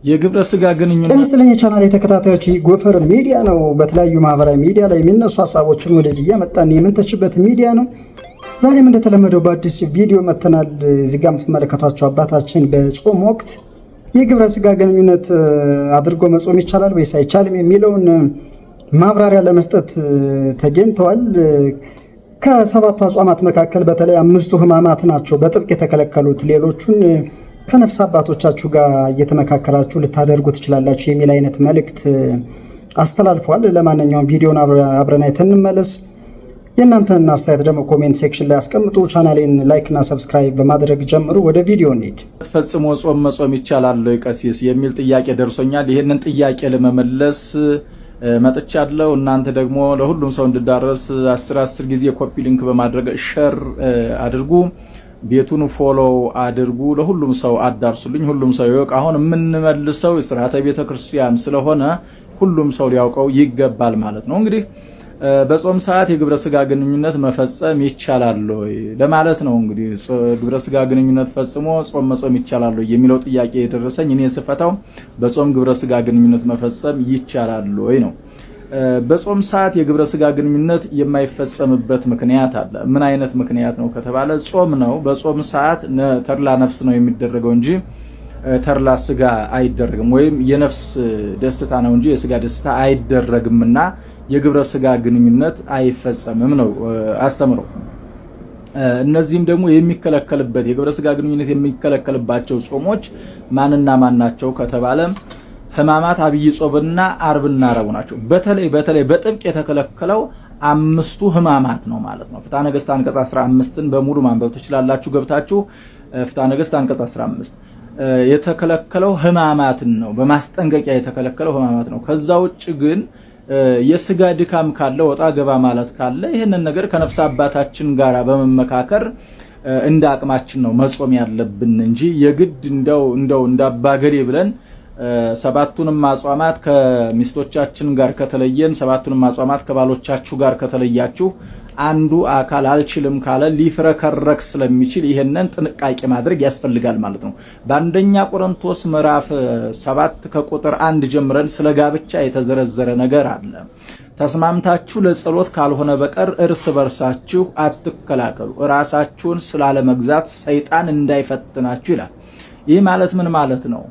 የግብረ ስጋ ግንኙነት ጤና ቻናል የተከታታዮች ጎፈር ሚዲያ ነው። በተለያዩ ማህበራዊ ሚዲያ ላይ የሚነሱ ሐሳቦችን ወደዚህ ያመጣን የምንተችበት ሚዲያ ነው። ዛሬም እንደተለመደው በአዲስ ቪዲዮ መተናል። እዚህ ጋር የምትመለከቷቸው አባታችን በጾም ወቅት የግብረ ስጋ ግንኙነት አድርጎ መጾም ይቻላል ወይስ አይቻልም የሚለውን ማብራሪያ ለመስጠት ተገኝተዋል። ከሰባቱ አጽዋማት መካከል በተለይ 5ቱ ሕማማት ናቸው በጥብቅ የተከለከሉት። ሌሎቹን ከነፍስ አባቶቻችሁ ጋር እየተመካከራችሁ ልታደርጉ ትችላላችሁ የሚል አይነት መልእክት አስተላልፈዋል። ለማንኛውም ቪዲዮን አብረን አይተን እንመለስ። የእናንተን አስተያየት ደግሞ ኮሜንት ሴክሽን ላይ አስቀምጡ። ቻናሌን ላይክ እና ሰብስክራይብ በማድረግ ጀምሩ። ወደ ቪዲዮ እንሂድ። ፈጽሞ ጾም መጾም ይቻላል ወይ ቀሲስ የሚል ጥያቄ ደርሶኛል። ይሄንን ጥያቄ ለመመለስ መጥቻለሁ። እናንተ ደግሞ ለሁሉም ሰው እንዲዳረስ 10 ጊዜ ኮፒ ሊንክ በማድረግ ሼር አድርጉ። ቤቱን ፎሎው አድርጉ። ለሁሉም ሰው አዳርሱልኝ። ሁሉም ሰው ይወቅ። አሁን የምንመልሰው የሥርዓተ ቤተ ክርስቲያን ስለሆነ ሁሉም ሰው ሊያውቀው ይገባል ማለት ነው። እንግዲህ በጾም ሰዓት የግብረ ስጋ ግንኙነት መፈጸም ይቻላል ወይ ለማለት ነው። እንግዲህ ግብረ ስጋ ግንኙነት ፈጽሞ ጾም መጾም ይቻላል ወይ የሚለው ጥያቄ የደረሰኝ እኔ ስፈታው በጾም ግብረ ስጋ ግንኙነት መፈጸም ይቻላል ወይ ነው። በጾም ሰዓት የግብረ ስጋ ግንኙነት የማይፈጸምበት ምክንያት አለ። ምን አይነት ምክንያት ነው ከተባለ ጾም ነው። በጾም ሰዓት ተርላ ነፍስ ነው የሚደረገው እንጂ ተርላ ስጋ አይደረግም። ወይም የነፍስ ደስታ ነው እንጂ የስጋ ደስታ አይደረግምና የግብረ ስጋ ግንኙነት አይፈጸምም ነው አስተምሮ። እነዚህም ደግሞ የሚከለከልበት የግብረ ስጋ ግንኙነት የሚከለከልባቸው ጾሞች ማንና ማን ናቸው ከተባለ ሕማማት አብይ ጾምና አርብና ረቡዕ ናቸው። በተለይ በጥብቅ የተከለከለው 5ቱ ሕማማት ነው ማለት ነው። ፍትሐ ነገሥት አንቀጽ 15ን በሙሉ ማንበብ ትችላላችሁ ገብታችሁ። ፍትሐ ነገሥት አንቀጽ 15 የተከለከለው ሕማማትን ነው፣ በማስጠንቀቂያ የተከለከለው ሕማማት ነው። ከዛ ውጭ ግን የስጋ ድካም ካለ ወጣ ገባ ማለት ካለ ይሄንን ነገር ከነፍስ አባታችን ጋር በመመካከር እንደ አቅማችን ነው መጾም ያለብን እንጂ የግድ እንደው እንዳባገሌ ብለን 7ቱንም አጽዋማት ከሚስቶቻችን ጋር ከተለየን 7ቱንም አጽዋማት ከባሎቻችሁ ጋር ከተለያችሁ አንዱ አካል አልችልም ካለ ሊፍረከረክ ስለሚችል ይሄንን ጥንቃቄ ማድረግ ያስፈልጋል ማለት ነው። በአንደኛ ቆሮንቶስ ምዕራፍ 7 ከቁጥር 1 ጀምረን ስለ ጋብቻ የተዘረዘረ ነገር አለ። ተስማምታችሁ ለጸሎት ካልሆነ በቀር እርስ በርሳችሁ አትከላከሉ፣ ራሳችሁን ስላለመግዛት ሰይጣን እንዳይፈትናችሁ ይላል። ይህ ማለት ምን ማለት ነው?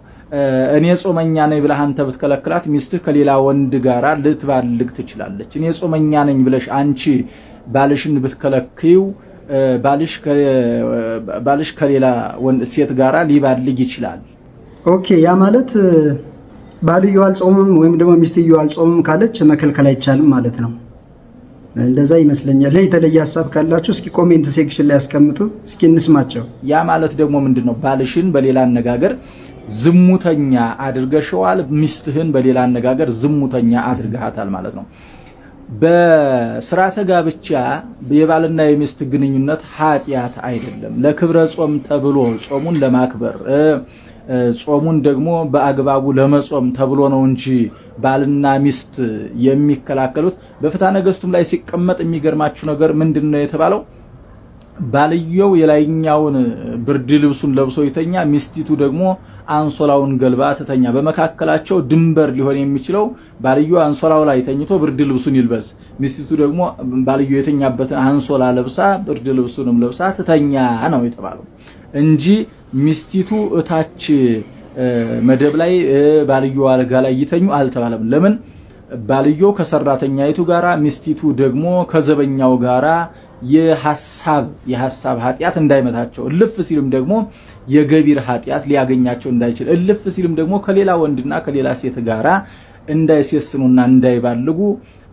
እኔ ጾመኛ ነኝ ብለህ አንተ ብትከለክላት ሚስትህ ከሌላ ወንድ ጋራ ልትባልግ ትችላለች። እኔ ጾመኛ ነኝ ብለሽ አንቺ ባልሽን ብትከለክዩ ባልሽ ከሌላ ሴት ጋራ ሊባልግ ይችላል። ኦኬ፣ ያ ማለት ባልየው አልጾምም ወይም ደግሞ ሚስትየው አልጾምም ካለች መከልከል አይቻልም ማለት ነው። እንደዛ ይመስለኛል። የተለየ ሐሳብ ካላችሁ እስኪ ኮሜንት ሴክሽን ላይ ያስቀምጡ፣ እስኪ እንስማቸው። ያ ማለት ደግሞ ምንድነው? ባልሽን በሌላ አነጋገር ዝሙተኛ አድርገሽዋል፣ ሚስትህን በሌላ አነጋገር ዝሙተኛ አድርገሃታል ማለት ነው። በስርዓተ ጋብቻ የባልና የሚስት ግንኙነት ኃጢአት አይደለም። ለክብረ ጾም ተብሎ ጾሙን ለማክበር ጾሙን ደግሞ በአግባቡ ለመጾም ተብሎ ነው እንጂ ባልና ሚስት የሚከላከሉት። በፍትሐ ነገሥቱም ላይ ሲቀመጥ የሚገርማችሁ ነገር ምንድነው የተባለው? ባልየው የላይኛውን ብርድ ልብሱን ለብሶ ይተኛ፣ ሚስቲቱ ደግሞ አንሶላውን ገልባ ትተኛ። በመካከላቸው ድንበር ሊሆን የሚችለው ባልየው አንሶላው ላይ ተኝቶ ብርድ ልብሱን ይልበስ፣ ሚስቲቱ ደግሞ ባልየው የተኛበትን አንሶላ ለብሳ ብርድ ልብሱንም ለብሳ ትተኛ ነው የተባለው እንጂ ሚስቲቱ እታች መደብ ላይ ባልየው አልጋ ላይ ይተኙ አልተባለም። ለምን? ባልየው ከሰራተኛይቱ ጋራ ሚስቲቱ ደግሞ ከዘበኛው ጋራ የሐሳብ ኃጢአት እንዳይመታቸው፣ እልፍ ሲልም ደግሞ የገቢር ኃጢአት ሊያገኛቸው እንዳይችል፣ እልፍ ሲልም ደግሞ ከሌላ ወንድና ከሌላ ሴት ጋራ እንዳይሴስኑና እንዳይባልጉ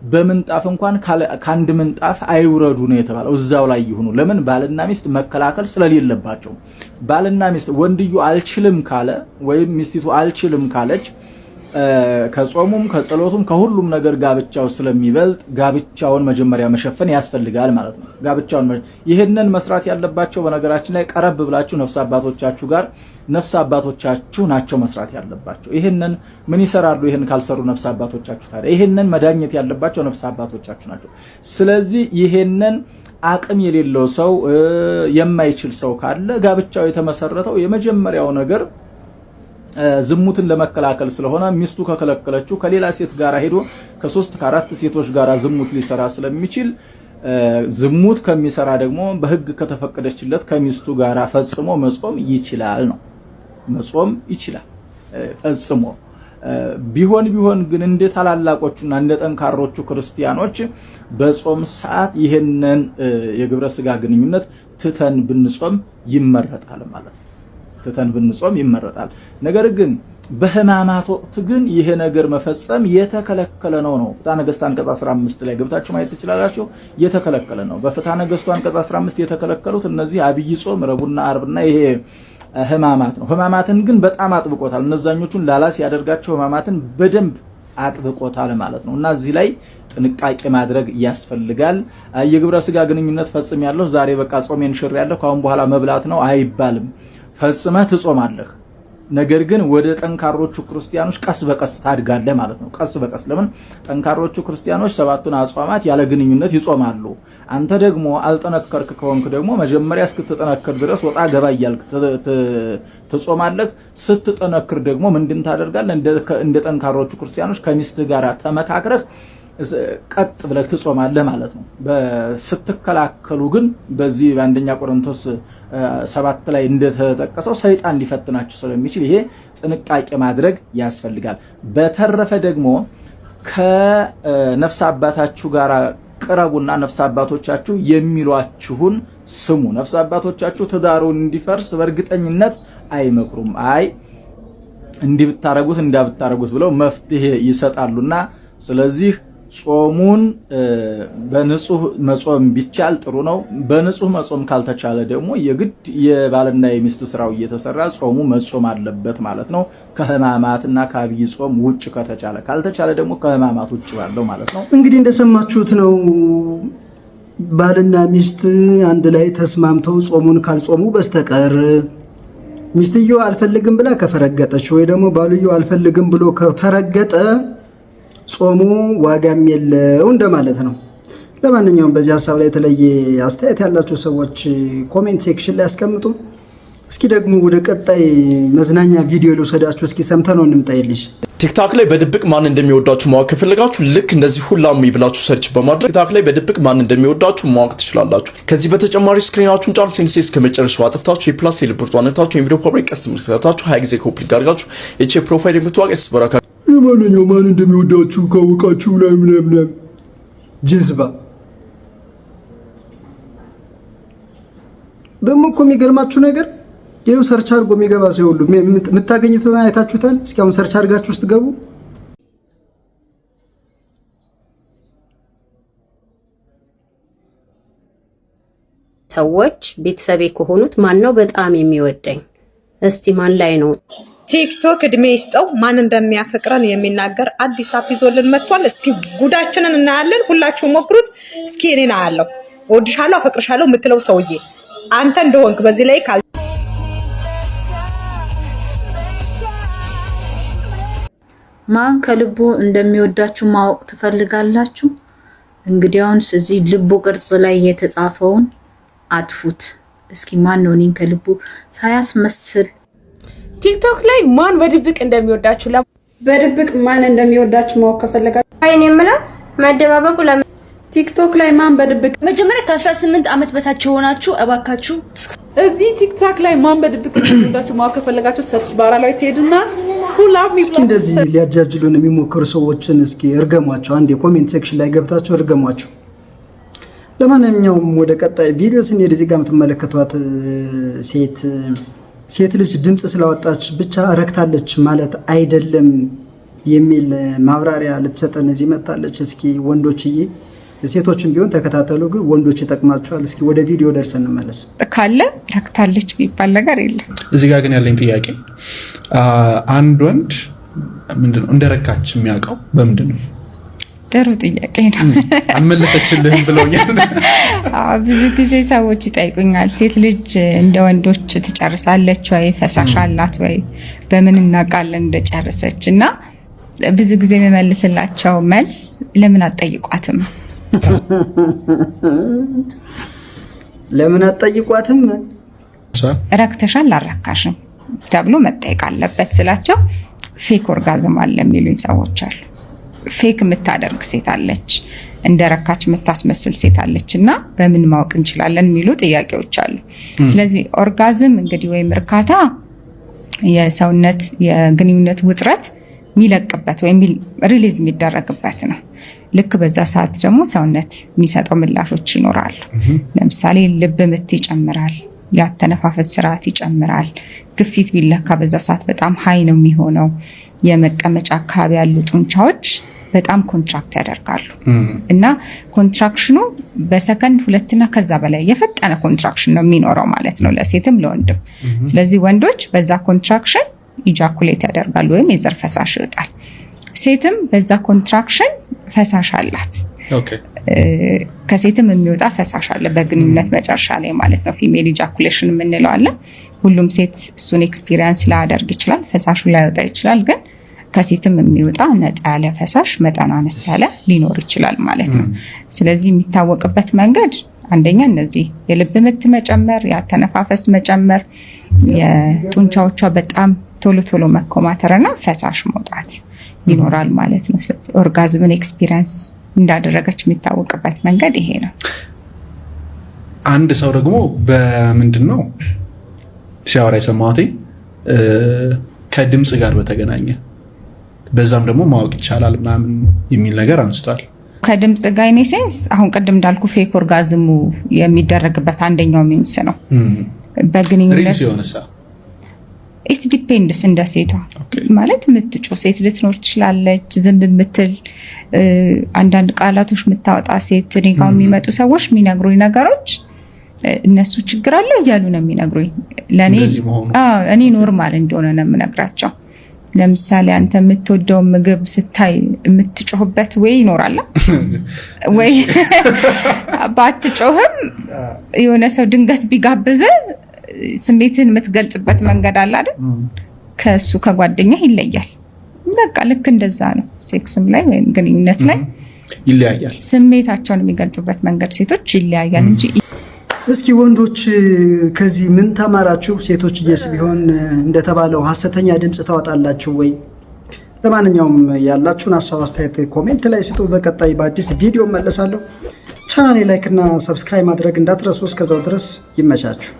በምንጣፍ እንኳን ከአንድ ምንጣፍ አይውረዱ ነው የተባለው። እዛው ላይ ይሁኑ። ለምን? ባልና ሚስት መከላከል ስለሌለባቸው። ባልና ሚስት ወንድዩ አልችልም ካለ ወይም ሚስቲቱ አልችልም ካለች ከጾሙም ከጸሎቱም ከሁሉም ነገር ጋብቻው ስለሚበልጥ ጋብቻውን መጀመሪያ መሸፈን ያስፈልጋል ማለት ነው። ጋብቻውን ይሄንን መስራት ያለባቸው በነገራችን ላይ ቀረብ ብላችሁ ነፍስ አባቶቻችሁ ናቸው መስራት ያለባቸው። ይሄንን ምን ይሰራሉ? ይሄን ካልሰሩ ነፍስ አባቶቻችሁ ታዲያ ይሄንን መዳኘት ያለባቸው ነፍስ አባቶቻችሁ ናቸው። ስለዚህ ይሄንን አቅም የሌለው ሰው የማይችል ሰው ካለ ጋብቻው የተመሰረተው የመጀመሪያው ነገር ዝሙትን ለመከላከል ስለሆነ ሚስቱ ከከለከለችው ከሌላ ሴት ጋር ሄዶ ከ3 ከ4 ሴቶች ጋር ዝሙት ሊሰራ ስለሚችል ዝሙት ከሚሰራ ደግሞ በህግ ከተፈቀደችለት ከሚስቱ ጋር ፈጽሞ መጾም ይችላል ነው። መጾም ይችላል ፈጽሞ። ቢሆን ግን እንደ ታላላቆቹና እንደ ጠንካሮቹ ክርስቲያኖች በጾም ሰዓት ይሄንን የግብረ ስጋ ግንኙነት ትተን ብንጾም ይመረጣል ማለት ነው። ትተን ብንጾም ይመረጣል። ነገር ግን በህማማት ወቅት ግን ይሄ ነገር መፈጸም የተከለከለ ነው። ፍትሐ ነገሥት አንቀጽ 15 ላይ ገብታችሁ ማየት ትችላላችሁ። የተከለከለ ነው። በፍትሐ ነገሥቱ አንቀጽ 15 የተከለከሉት እነዚህ አብይ ጾም፣ ረቡዕና ዓርብና ይሄ ህማማት ነው። ህማማትን ግን በጣም አጥብቆታል። እነዛኞቹን ላላስ ያደርጋቸው ህማማትን በደንብ አጥብቆታል ማለት ነው። እና እዚህ ላይ ጥንቃቄ ማድረግ ያስፈልጋል። የግብረ ስጋ ግንኙነት ፈጽሜያለሁ ዛሬ በቃ ጾሜን ሽሬያለሁ ካሁን በኋላ መብላት ነው አይባልም። ፈጽመህ ትጾማለህ። ነገር ግን ወደ ጠንካሮቹ ክርስቲያኖች ቀስ በቀስ ታድጋለህ ማለት ነው። ቀስ በቀስ ለምን ጠንካሮቹ ክርስቲያኖች 7ቱን አጽዋማት ያለ ግንኙነት ይጾማሉ። አንተ ደግሞ አልጠነከርክ ከሆንክ ደግሞ መጀመሪያ እስክትጠነክር ድረስ ወጣ ገባ እያልክ ትጾማለህ። ስትጠነክር ደግሞ ምንድን ታደርጋለህ? እንደ ጠንካሮቹ ክርስቲያኖች ከሚስትህ ጋር ተመካክረህ ቀጥ ብለህ ትጾማለህ ማለት ነው። ስትከላከሉ ግን በዚህ በአንደኛ ቆሮንቶስ 7 ላይ እንደተጠቀሰው ሰይጣን ሊፈትናችሁ ስለሚችል ይሄ ጥንቃቄ ማድረግ ያስፈልጋል። በተረፈ ደግሞ ከነፍስ አባታችሁ ጋር ቅረቡና ነፍስ አባቶቻችሁ የሚሏችሁን ስሙ። ነፍስ አባቶቻችሁ ትዳሩን እንዲፈርስ በእርግጠኝነት አይመክሩም። እንዲህ ብታረጉት እንዳብታረጉት ብለው መፍትሄ ይሰጣሉና ስለዚህ ጾሙን በንጹህ መጾም ቢቻል ጥሩ ነው። በንጹህ መጾም ካልተቻለ ደግሞ የግድ የባልና የሚስት ስራው እየተሰራ ጾሙ መጾም አለበት ማለት ነው። ከህማማትና ከአብይ ጾም ውጭ ከተቻለ፣ ካልተቻለ ደግሞ ከህማማት ውጭ ባለው ማለት ነው። እንግዲህ እንደሰማችሁት ነው። ባልና ሚስት አንድ ላይ ተስማምተው ጾሙን ካልጾሙ በስተቀር ሚስትየው አልፈልግም ብላ ከፈረገጠች ወይ ደግሞ ባልየው አልፈልግም ብሎ ከፈረገጠ ጾሙ ዋጋም የለው እንደማለት ነው። ለማንኛውም በዚህ ሀሳብ ላይ የተለየ አስተያየት ያላችሁ ሰዎች ኮሜንት ሴክሽን ላይ አስቀምጡ። እስኪ ደግሞ ወደ ቀጣይ መዝናኛ ቪዲዮ ልውሰዳችሁ። እስኪ ሰምተነው እንምጣይልሽ። ቲክታክ ላይ በድብቅ ማን እንደሚወዳችሁ ማወቅ ከፈለጋችሁ ልክ እንደዚህ ሁላም ይብላችሁ ሰርች በማድረግ ቲክታክ ላይ በድብቅ ማን እንደሚወዳችሁ ማወቅ ትችላላችሁ። ከዚህ በተጨማሪ ስክሪናችሁን ጫን ሴንስ እስከ መጨረሻው አጥፍታችሁ የፕላስ ቴሌፖርቷን ነክታችሁ የቪዲዮ ፓብሊክ ቀስት ምልክታችሁ 20 ጊዜ ኮፒ አድርጋችሁ እቺ ፕሮፋይል የምትዋቀስ በረካ የማንኛው ማን እንደሚወዳችሁ ካወቃችሁ ምናምን ጅዝባ ደግሞ እኮ የሚገርማችሁ ነገር ይሄው ሰርች አድርጎ የሚገባ ሰው ሁሉ የምታገኙትን አይታችሁታል። እስኪ አሁን ሰርች አድርጋችሁ ውስጥ ገቡ። ሰዎች ቤተሰቤ ከሆኑት ማን ነው በጣም የሚወደኝ? እስቲ ማን ላይ ነው? ቲክቶክ እድሜ ይስጠው ማን እንደሚያፈቅረን የሚናገር አዲስ አፕ ይዞልን መጥቷል። እስኪ ጉዳችንን እናያለን። ሁላችሁ ሞክሩት። እስኪ እኔና ያለው እወድሻለሁ አፈቅርሻለሁ የምትለው ሰውዬ አንተ እንደሆንክ በዚህ ላይ ማን ከልቡ እንደሚወዳችሁ ማወቅ ትፈልጋላችሁ? እንግዲያውንስ እዚህ ልቡ ቅርጽ ላይ የተጻፈውን አጥፉት። እስኪ ማን ነው እኔን ከልቡ ሳያስመስል ቲክቶክ ላይ ማን በድብቅ እንደሚወዳችሁ በድብቅ ማን እንደሚወዳችሁ ማወቅ ከፈለጋችሁ አይኔ የምለው መደባበቁ ቲክቶክ ላይ ማን በድብቅ መጀመሪያ ከ18 ዓመት በታች ሆናችሁ እባካችሁ እዚህ ቲክቶክ ላይ ማን በድብቅ እንደሚወዳችሁ ማወቅ ከፈለጋችሁ ሰርች ባራ ላይ ትሄዱና እስኪ እንደዚህ ሊያጃጅሉን የሚሞክሩ ሰዎችን እስኪ እርገሟቸው። አንድ የኮሜንት ሴክሽን ላይ ገብታችሁ እርገሟቸው። ለማንኛውም ወደ ቀጣይ ቪዲዮ ስንሄድ እዚህ ጋር የምትመለከቷት ሴት ልጅ ድምፅ ስላወጣች ብቻ ረክታለች ማለት አይደለም የሚል ማብራሪያ ልትሰጠን እዚህ መጣለች። እስኪ ወንዶችዬ ሴቶችን ቢሆን ተከታተሉ፣ ግን ወንዶች ይጠቅማቸዋል። እስኪ ወደ ቪዲዮ ደርሰን እንመለስ። ካለ ረክታለች ቢባል ነገር የለም። እዚህ ጋር ግን ያለኝ ጥያቄ አንድ ወንድ ምንድነው እንደረካች የሚያውቀው በምንድን ነው? ጥሩ ጥያቄ ነው። አልመለሰችልህም ብለውኛል። ብዙ ጊዜ ሰዎች ይጠይቁኛል፣ ሴት ልጅ እንደ ወንዶች ትጨርሳለች ወይ? ፈሳሽ አላት ወይ? በምን እናውቃለን እንደጨረሰች? እና ብዙ ጊዜ የምመልስላቸው መልስ ለምን አትጠይቋትም? ለምን አትጠይቋትም? ረክተሻል አልረካሽም? ተብሎ መጠየቅ አለበት ስላቸው ፌክ ኦርጋዝም አለ የሚሉኝ ሰዎች አሉ። ፌክ የምታደርግ ሴት አለች፣ እንደረካች የምታስመስል ሴት አለች እና በምን ማወቅ እንችላለን የሚሉ ጥያቄዎች አሉ። ስለዚህ ኦርጋዝም እንግዲህ ወይም እርካታ የሰውነት የግንኙነት ውጥረት የሚለቅበት ወይም ሪሊዝ የሚደረግበት ነው። ልክ በዛ ሰዓት ደግሞ ሰውነት የሚሰጠው ምላሾች ይኖራሉ። ለምሳሌ ልብ ምት ይጨምራል፣ ያተነፋፈስ ስርዓት ይጨምራል። ግፊት ቢለካ በዛ ሰዓት በጣም ሀይ ነው የሚሆነው። የመቀመጫ አካባቢ ያሉ ጡንቻዎች በጣም ኮንትራክት ያደርጋሉ እና ኮንትራክሽኑ በሰከንድ 2 እና ከዛ በላይ የፈጠነ ኮንትራክሽን ነው የሚኖረው ማለት ነው ለሴትም ለወንድም። ስለዚህ ወንዶች በዛ ኮንትራክሽን ኢጃኩሌት ያደርጋሉ ወይም የዘር ፈሳሽ ይወጣል። ሴትም በዛ ኮንትራክሽን ፈሳሽ አላት። ከሴትም የሚወጣ ፈሳሽ አለ በግንኙነት መጨረሻ ላይ ማለት ነው። ፊሜል ኢጃኩሌሽን የምንለው አለ። ሁሉም ሴት እሱን ኤክስፒሪየንስ ላያደርግ ይችላል፣ ፈሳሹ ላይወጣ ይችላል። ግን ከሴትም የሚወጣ ነጣ ያለ ፈሳሽ መጠኑ አነስ ያለ ሊኖር ይችላል ማለት ነው። ስለዚህ የሚታወቅበት መንገድ አንደኛ እነዚህ የልብ ምት መጨመር፣ የአተነፋፈስ መጨመር፣ የጡንቻዎቿ በጣም ቶሎ ቶሎ መኮማተርና ፈሳሽ መውጣት ይኖራል ማለት ነው። ስለዚህ ኦርጋዝምን ኤክስፒሪየንስ እንዳደረገች የሚታወቅበት መንገድ ይሄ ነው። አንድ ሰው ደግሞ በምንድነው ሲያወራ የሰማሁት ከድምጽ ጋር በተገናኘ በዛም ደግሞ ማወቅ ይቻላል ምናምን የሚል ነገር አንስቷል። ከድምጽ ጋር ኢን ሴንስ አሁን ቅድም እንዳልኩ ፌክ ኦርጋዝሙ የሚደረግበት አንደኛው ሚንስ ነው። በግንኙነት ኢት ዲፔንድስ እንደ ሴቷ ማለት የምትጮህ ሴት ልትኖር ትችላለች። ዝም ብትል አንዳንድ ቃላቶች የምታወጣ ሴት እኔ ጋር የሚመጡ ሰዎች የሚነግሩኝ ነገሮች እነሱ ችግር አለ እያሉ ነው የሚነግሩኝ። ለኔ እኔ ኖርማል እንደሆነ ነው የምነግራቸው። ለምሳሌ አንተ የምትወደው ምግብ ስታይ የምትጮህበት ወይ ይኖራል ወይ ባትጮህም የሆነ ሰው ድንገት ቢጋብዝ ስሜትን የምትገልጽበት መንገድ አለ አይደል? ከሱ ከጓደኛ ይለያል። በቃ ልክ እንደዛ ነው። ሴክስም ላይ ወይም ግንኙነት ላይ ይለያያል። ስሜታቸውን የሚገልጹበት መንገድ ሴቶች ይለያያል እንጂ። እስኪ ወንዶች ከዚህ ምን ተማራችሁ? ሴቶች ቢሆን እንደተባለው ሐሰተኛ ድምጽ ታወጣላችሁ ወይ? ለማንኛውም ያላችሁን ሐሳብ አስተያየት ኮሜንት ላይ ስጡ። በቀጣይ በአዲስ ቪዲዮ መለሳለሁ። ቻናሌ ላይክ እና ሰብስክራይብ ማድረግ እንዳትረሱ። እስከዛው ድረስ ይመቻችሁ።